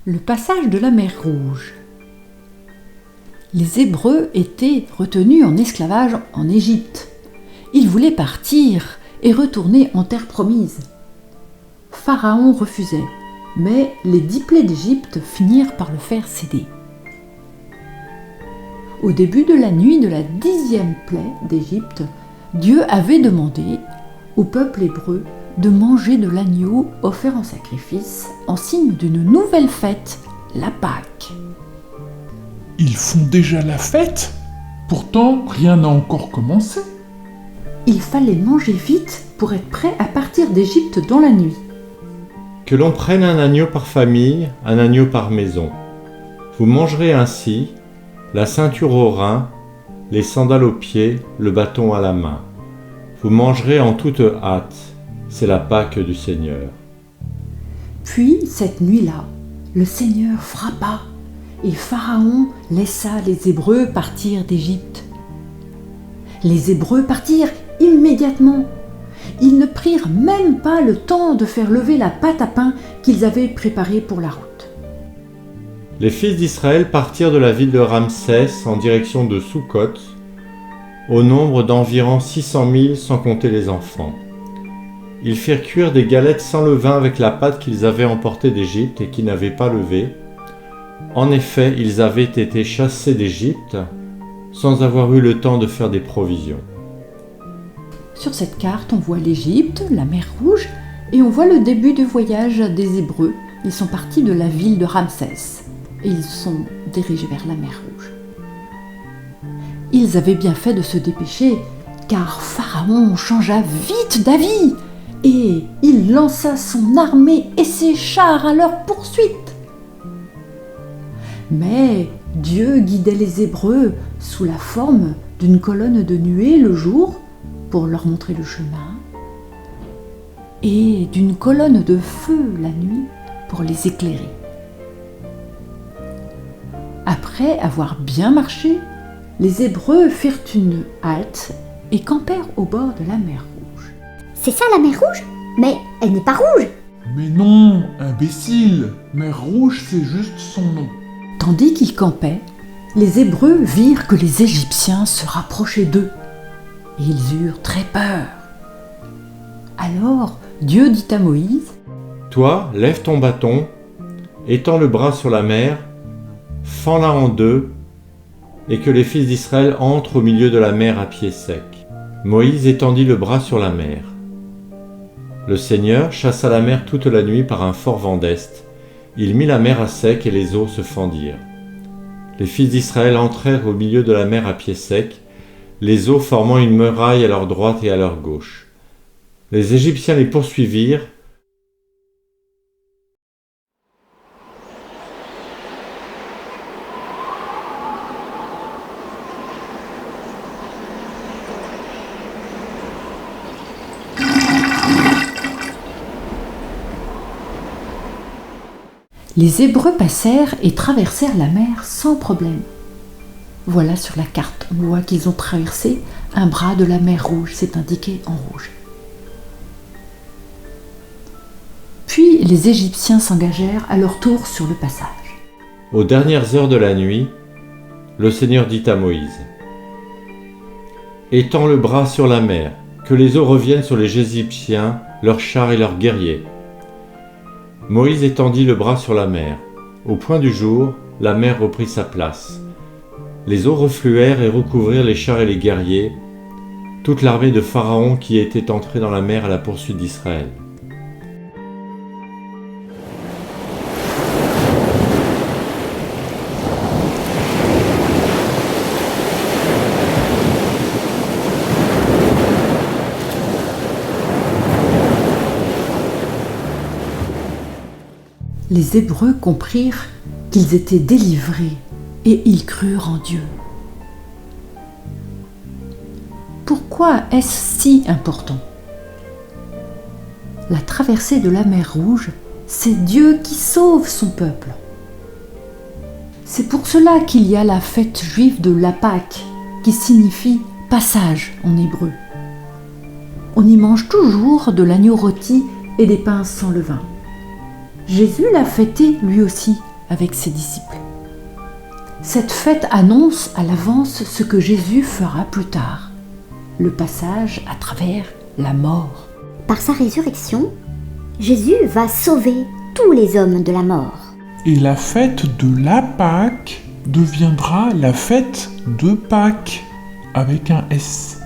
Le passage de la mer Rouge. Les Hébreux étaient retenus en esclavage en Égypte. Ils voulaient partir et retourner en terre promise. Pharaon refusait, mais les 10 plaies d'Égypte finirent par le faire céder. Au début de la nuit de la 10e plaie d'Égypte, Dieu avait demandé au peuple hébreu de manger de l'agneau offert en sacrifice en signe d'une nouvelle fête, la Pâque. Ils font déjà la fête? Pourtant, rien n'a encore commencé. Il fallait manger vite pour être prêt à partir d'Égypte dans la nuit. Que l'on prenne un agneau par famille, un agneau par maison. Vous mangerez ainsi la ceinture au rein, les sandales aux pieds, le bâton à la main. Vous mangerez en toute hâte, c'est la Pâque du Seigneur. Puis, cette nuit-là, le Seigneur frappa et Pharaon laissa les Hébreux partir d'Égypte. Les Hébreux partirent immédiatement. Ils ne prirent même pas le temps de faire lever la pâte à pain qu'ils avaient préparée pour la route. Les fils d'Israël partirent de la ville de Ramsès en direction de Soukot, au nombre d'environ 600 000 sans compter les enfants. Ils firent cuire des galettes sans levain avec la pâte qu'ils avaient emportée d'Égypte et qui n'avaient pas levée. En effet, ils avaient été chassés d'Égypte sans avoir eu le temps de faire des provisions. Sur cette carte, on voit l'Égypte, la mer Rouge, et on voit le début du voyage des Hébreux. Ils sont partis de la ville de Ramsès et ils sont dirigés vers la mer Rouge. Ils avaient bien fait de se dépêcher, car Pharaon changea vite d'avis et il lança son armée et ses chars à leur poursuite. Mais Dieu guidait les Hébreux sous la forme d'une colonne de nuée le jour pour leur montrer le chemin et d'une colonne de feu la nuit pour les éclairer. Après avoir bien marché, les Hébreux firent une halte et campèrent au bord de la mer Rouge. C'est ça la mer Rouge? Mais elle n'est pas rouge! Mais non, imbécile! Mer Rouge, c'est juste son nom. Tandis qu'ils campaient, les Hébreux virent que les Égyptiens se rapprochaient d'eux. Et ils eurent très peur. Alors Dieu dit à Moïse : « Toi, lève ton bâton, étends le bras sur la mer, fends-la en deux, et que les fils d'Israël entrent au milieu de la mer à pied sec. » Moïse étendit le bras sur la mer. Le Seigneur chassa la mer toute la nuit par un fort vent d'est. Il mit la mer à sec et les eaux se fendirent. Les fils d'Israël entrèrent au milieu de la mer à pied sec, les eaux formant une muraille à leur droite et à leur gauche. Les Égyptiens les poursuivirent. Les Hébreux passèrent et traversèrent la mer sans problème. Voilà sur la carte, on voit qu'ils ont traversé un bras de la mer Rouge, c'est indiqué en rouge. Puis les Égyptiens s'engagèrent à leur tour sur le passage. Aux dernières heures de la nuit, le Seigneur dit à Moïse : « Étends le bras sur la mer, que les eaux reviennent sur les Égyptiens, leurs chars et leurs guerriers. » Moïse étendit le bras sur la mer. Au point du jour, la mer reprit sa place. Les eaux refluèrent et recouvrirent les chars et les guerriers, toute l'armée de Pharaon qui était entrée dans la mer à la poursuite d'Israël. Les Hébreux comprirent qu'ils étaient délivrés et ils crurent en Dieu. Pourquoi est-ce si important ? La traversée de la mer Rouge, c'est Dieu qui sauve son peuple. C'est pour cela qu'il y a la fête juive de la Pâque, qui signifie passage en hébreu. On y mange toujours de l'agneau rôti et des pains sans levain. Jésus l'a fêté lui aussi avec ses disciples. Cette fête annonce à l'avance ce que Jésus fera plus tard, le passage à travers la mort. Par sa résurrection, Jésus va sauver tous les hommes de la mort. Et la fête de la Pâque deviendra la fête de Pâques, avec un S.